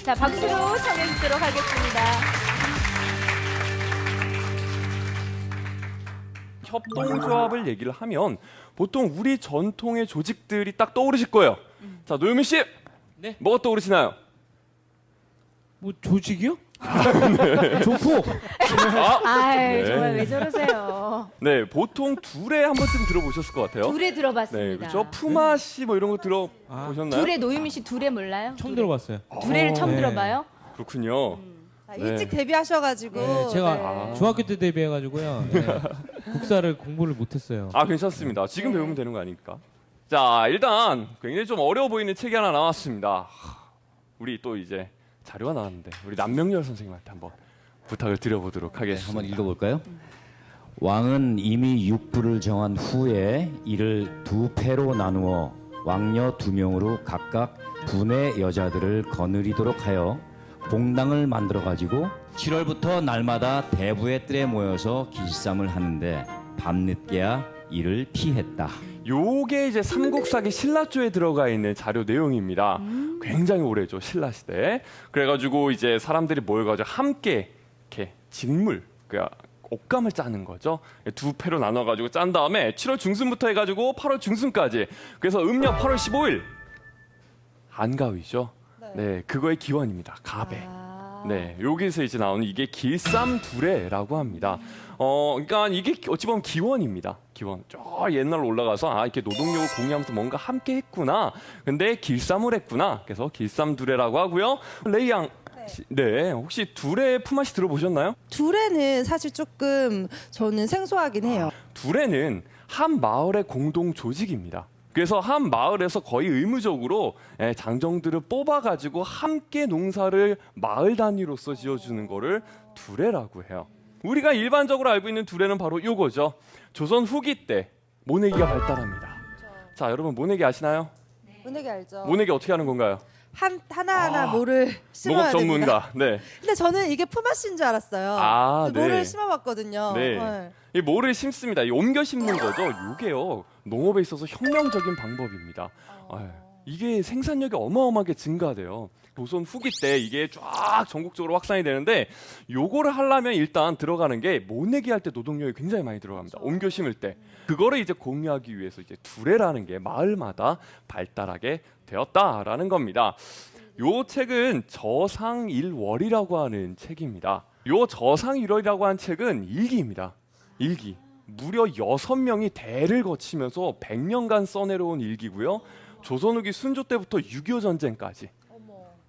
자, 박수로 청해 듣도록 하겠습니다. 협동조합을 얘기를 하면 보통 우리 전통의 조직들이 딱 떠오르실 거예요. 자, 노유민 씨, 네. 뭐가 떠오르시나요? 뭐 조직이요? 조폭. 아이, 네. 정말 왜 저러세요? 네, 보통 둘에 한 번쯤 들어보셨을 것 같아요. 둘에 들어봤습니다. 네, 그렇죠. 푸마 씨 뭐 이런 거 들어보셨나요? 둘에 노유민 씨 둘에 몰라요? 처음 들어봤어요. 둘에를 처음 네. 들어봐요? 그렇군요. 자, 네. 일찍 데뷔하셔가지고 네, 제가 네. 중학교 때 데뷔해가지고요. 네. 국사를 공부를 못했어요. 아, 괜찮습니다. 지금 배우면 되는 거 아닙니까? 자, 일단 굉장히 좀 어려워 보이는 책이 하나 나왔습니다. 우리 또 이제 자료가 나왔는데 우리 남명열 선생님한테 한번 부탁을 드려보도록 하겠습니다. 한번 읽어볼까요? 왕은 이미 육부를 정한 후에 이를 두 패로 나누어 왕녀 2명으로 각각 분의 여자들을 거느리도록 하여 봉당을 만들어 가지고 7월부터 날마다 대부의 뜰에 모여서 기시쌈을 하는데 밤늦게야 이를 피했다. 요게 이제 삼국사기 신라조에 들어가 있는 자료 내용입니다. 굉장히 오래죠, 신라시대. 그래가지고 이제 사람들이 모여가지고 함께 이렇게 직물, 그러니까 옷감을 짜는 거죠. 두 패로 나눠가지고 짠 다음에 7월 중순부터 해가지고 8월 중순까지. 그래서 음력 8월 15일 안가위죠. 네, 그거의 기원입니다. 가배. 네, 여기서 이제 나오는 이게 길쌈두레라고 합니다. 그러니까 이게 어찌 보면 기원입니다. 기원. 저 옛날로 올라가서 아, 이렇게 노동력을 공유하면서 뭔가 함께 했구나. 근데 길쌈을 했구나. 그래서 길쌈두레라고 하고요. 레이 양, 네, 혹시 두레 품앗이 들어보셨나요? 둘에는 사실 조금 저는 생소하긴 해요. 두레는 한 마을의 공동 조직입니다. 그래서 한 마을에서 거의 의무적으로 장정들을 뽑아가지고 함께 농사를 마을 단위로서 지어주는 거를 두레라고 해요. 우리가 일반적으로 알고 있는 두레는 바로 요거죠. 조선 후기 때 모내기가 발달합니다. 자, 여러분 모내기 아시나요? 모내기 알죠? 모내기 어떻게 하는 건가요? 하나하나 모를 심어야 모각 됩니다. 전문가. 네. 근데 저는 이게 푸마씨인 줄 알았어요. 아, 근데 네. 모를 심어봤거든요. 네. 이 모를 심습니다. 이 옮겨 심는 거죠. 요게요. 농업에 있어서 혁명적인 방법입니다. 이게 생산력이 어마어마하게 증가돼요. 조선 후기 때 이게 쫙 전국적으로 확산이 되는데 요거를 하려면 일단 들어가는 게 모내기 할 때 노동력이 굉장히 많이 들어갑니다. 옮겨 심을 때. 그거를 이제 공유하기 위해서 이제 두레라는 게 마을마다 발달하게 되었다라는 겁니다. 요 책은 저상일월이라고 하는 책입니다. 요 저상일월이라고 하는 책은 일기입니다. 일기. 무려 6명이 대를 거치면서 100년간 써내려온 일기고요. 조선 후기 순조 때부터 6.25 전쟁까지.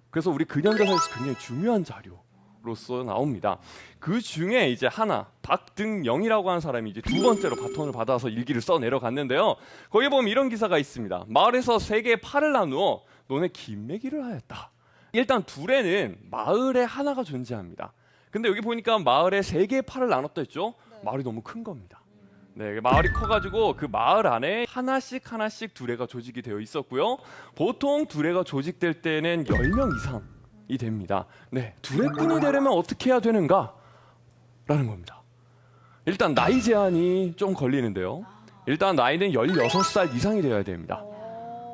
그래서 우리 근현대사에서 굉장히 중요한 자료로서 나옵니다. 그 중에 이제 하나, 박등영이라고 하는 사람이 이제 두 번째로 바톤을 받아서 일기를 써 내려갔는데요. 거기 보면 이런 기사가 있습니다. 마을에서 3개의 팔을 나누어 논에 김매기를 하였다. 일단 둘에는 마을에 하나가 존재합니다. 근데 여기 보니까 마을에 3개의 팔을 나눴다 했죠? 마을이 너무 큰 겁니다. 네, 마을이 커가지고 그 마을 안에 하나씩 두레가 조직이 되어 있었고요. 보통 두레가 조직될 때는 10명 이상이 됩니다. 네, 두레꾼이 되려면 어떻게 해야 되는가? 라는 겁니다. 일단 나이 제한이 좀 걸리는데요. 일단 나이는 16살 이상이 되어야 됩니다.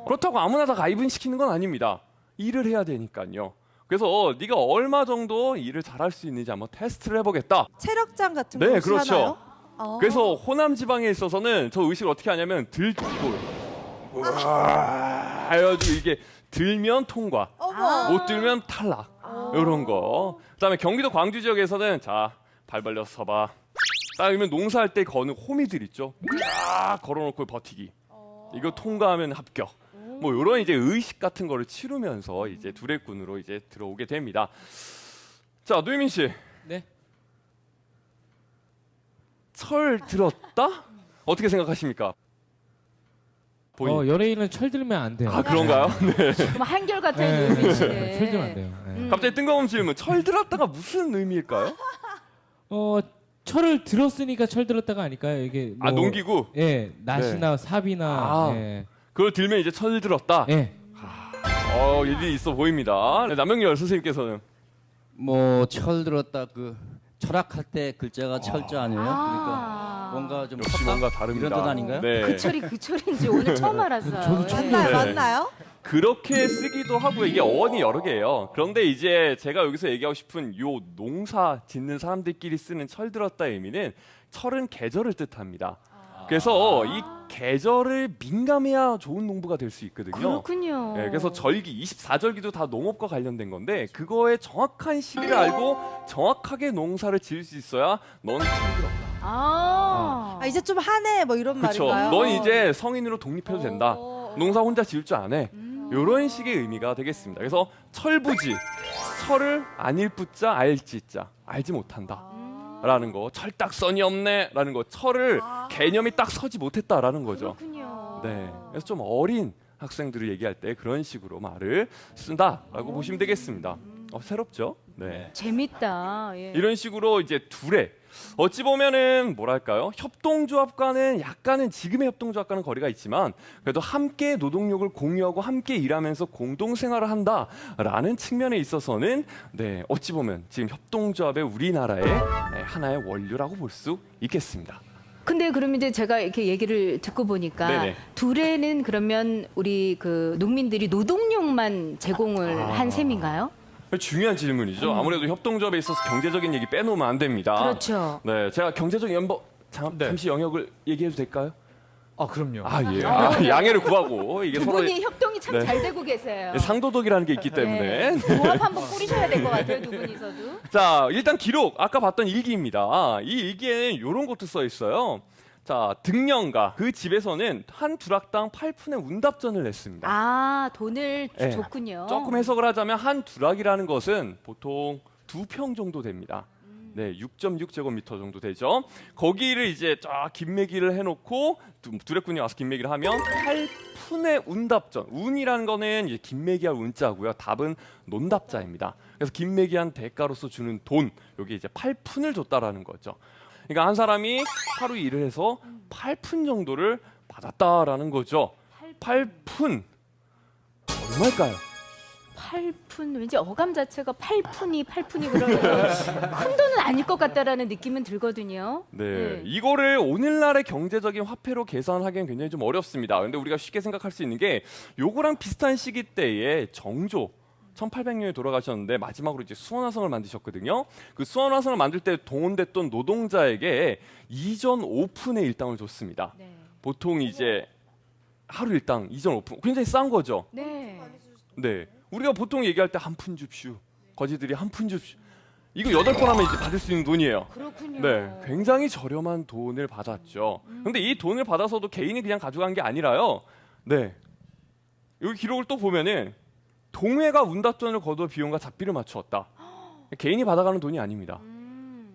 그렇다고 아무나 다 가입은 시키는 건 아닙니다. 일을 해야 되니까요. 그래서 네가 얼마 정도 일을 잘할 수 있는지 한번 테스트를 해보겠다. 체력장 같은 거 네, 혹시 그렇죠. 하나요? 그래서 호남 지방에 있어서는 저 의식을 어떻게 하냐면 들골 해가지고 이게 들면 통과, 못 들면 탈락 이런 거. 그다음에 경기도 광주 지역에서는 자, 발 벌려서 서봐. 딱이면 농사할 때 거는 호미들 있죠. 딱 걸어놓고 버티기. 이거 통과하면 합격. 뭐 이런 이제 의식 같은 거를 치르면서 이제 두레꾼으로 이제 들어오게 됩니다. 자, 노유민 씨. 네. 철 들었다? 어떻게 생각하십니까? 연예인은 철 들면 안 돼요. 아, 그런가요? 네. 뭐 한결같은 노유민 씨는. 철 들면 안 돼요. 네. 갑자기 뜬금없는 질문. 철 들었다가 무슨 의미일까요? 철을 들었으니까 철 들었다가 아닐까요? 이게 뭐, 농기구? 예, 낫이나 삽이나. 예. 그걸 들면 이제 철 들었다? 예. 일이 있어 보입니다. 네, 남명열 선생님께서는? 뭐 철 들었다 그 철학할 때 글자가 철자 아니에요? 그러니까 뭔가 좀 역시 컸다? 뭔가 다릅니다. 이런 뜻 아닌가요? 네. 그 철인지 오늘 처음 알았어요. 저도 처음 예. 맞나요? 네. 맞나요? 그렇게 쓰기도 하고요. 이게 어원이 여러 개예요. 그런데 이제 제가 여기서 얘기하고 싶은 요 농사 짓는 사람들끼리 쓰는 철들었다 의미는 철은 계절을 뜻합니다. 그래서 이 계절을 민감해야 좋은 농부가 될 수 있거든요. 그렇군요. 네, 그래서 절기, 24절기도 다 농업과 관련된 건데 그거의 정확한 시기를 알고 정확하게 농사를 지을 수 있어야 넌 철들었다. 아, 이제 좀 하네 뭐 이런 그렇죠. 말인가요? 넌 이제 성인으로 독립해도 된다. 농사 혼자 지을 줄 아네. 이런 식의 의미가 되겠습니다. 그래서 철부지, 철을 아닐 뿌자 알지자, 알지 못한다. 라는 거, 철딱선이 없네 라는 거, 철을 개념이 딱 서지 못했다라는 거죠. 그렇군요. 네, 그래서 좀 어린 학생들을 얘기할 때 그런 식으로 말을 쓴다라고 보시면 되겠습니다. 새롭죠? 네. 재밌다. 예. 이런 식으로 이제 둘의 어찌 보면은 뭐랄까요, 협동조합과는 약간은 지금의 협동조합과는 거리가 있지만 그래도 함께 노동력을 공유하고 함께 일하면서 공동생활을 한다라는 측면에 있어서는 네, 어찌 보면 지금 협동조합의 우리나라의 하나의 원류라고 볼 수 있겠습니다. 근데 그럼 이제 제가 이렇게 얘기를 듣고 보니까 네네. 둘에는 그러면 우리 그 농민들이 노동력만 제공을 한 셈인가요? 중요한 질문이죠. 아무래도 협동조합에 있어서 경제적인 얘기 빼놓으면 안 됩니다. 그렇죠. 네, 제가 경제적인 잠시 영역을 얘기해도 될까요? 아 그럼요. 예. 양해를 구하고 이게 두 서로 분이 협동이 참 네. 잘 되고 계세요. 상도덕이라는 게 있기 때문에. 네. 조합 한번 꾸리셔야 될 것 같아요, 두 분이서도. 자, 일단 기록. 아까 봤던 일기입니다. 이 일기에는 이런 것도 써 있어요. 자, 등령가. 그 집에서는 한 두락당 8푼의 운답전을 냈습니다. 아, 돈을 네. 줬군요. 조금 해석을 하자면 한 두락이라는 것은 보통 2평 정도 됩니다. 네, 6.6제곱미터 정도 되죠. 거기를 이제 쫙 김매기를 해놓고 두레꾼이 와서 김매기를 하면 8푼의 운답전. 운이라는 거는 이제 김매기할 운자고요. 답은 논답자입니다. 그래서 김매기한 대가로서 주는 돈, 여기 이제 8푼을 줬다라는 거죠. 그러니까 한 사람이 하루 일을 해서 8푼 정도를 받았다라는 거죠. 8푼 얼마일까요? 8푼, 왠지 어감 자체가 8푼이 그러면서 큰 돈은 아닐 것 같다라는 느낌은 들거든요. 네, 이거를 오늘날의 경제적인 화폐로 계산하기엔 굉장히 좀 어렵습니다. 근데 우리가 쉽게 생각할 수 있는 게 요거랑 비슷한 시기 때에 정조 1800년에 돌아가셨는데 마지막으로 이제 수원화성을 만드셨거든요. 그 수원화성을 만들 때 동원됐던 노동자에게 이전 5푼의 일당을 줬습니다. 네. 보통 이제 하루 일당 이전 5푼, 굉장히 싼 거죠. 네. 네, 우리가 보통 얘기할 때 한 푼 줍슈, 거지들이 한 푼 줍슈, 이거 8번 하면 이제 받을 수 있는 돈이에요. 그렇군요. 네, 굉장히 저렴한 돈을 받았죠. 근데 이 돈을 받아서도 개인이 그냥 가져간 게 아니라요. 네, 여기 기록을 또 보면은 동회가 운답전을 거둬 비용과 잡비를 맞추었다. 개인이 받아가는 돈이 아닙니다.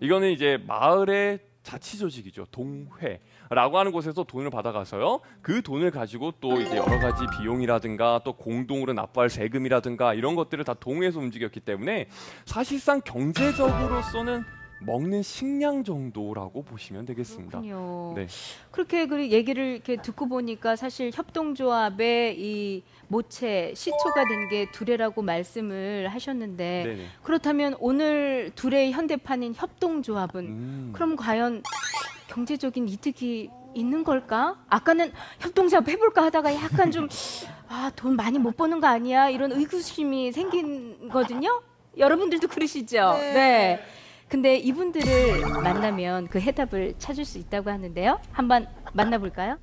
이거는 이제 마을의 자치조직이죠. 동회라고 하는 곳에서 돈을 받아가서요. 그 돈을 가지고 또 이제 여러 가지 비용이라든가 또 공동으로 납부할 세금이라든가 이런 것들을 다 동회에서 움직였기 때문에 사실상 경제적으로서는 먹는 식량 정도라고 보시면 되겠습니다. 그렇군요. 네. 그렇게 그 얘기를 이렇게 듣고 보니까 사실 협동조합의 이 모체 시초가 된 게 두레라고 말씀을 하셨는데 네네. 그렇다면 오늘 두레의 현대판인 협동조합은 그럼 과연 경제적인 이득이 있는 걸까? 아까는 협동조합 해볼까 하다가 약간 좀 돈 많이 못 버는 거 아니야? 이런 의구심이 생긴거든요. 여러분들도 그러시죠? 네. 근데 이분들을 만나면 그 해답을 찾을 수 있다고 하는데요. 한번 만나볼까요?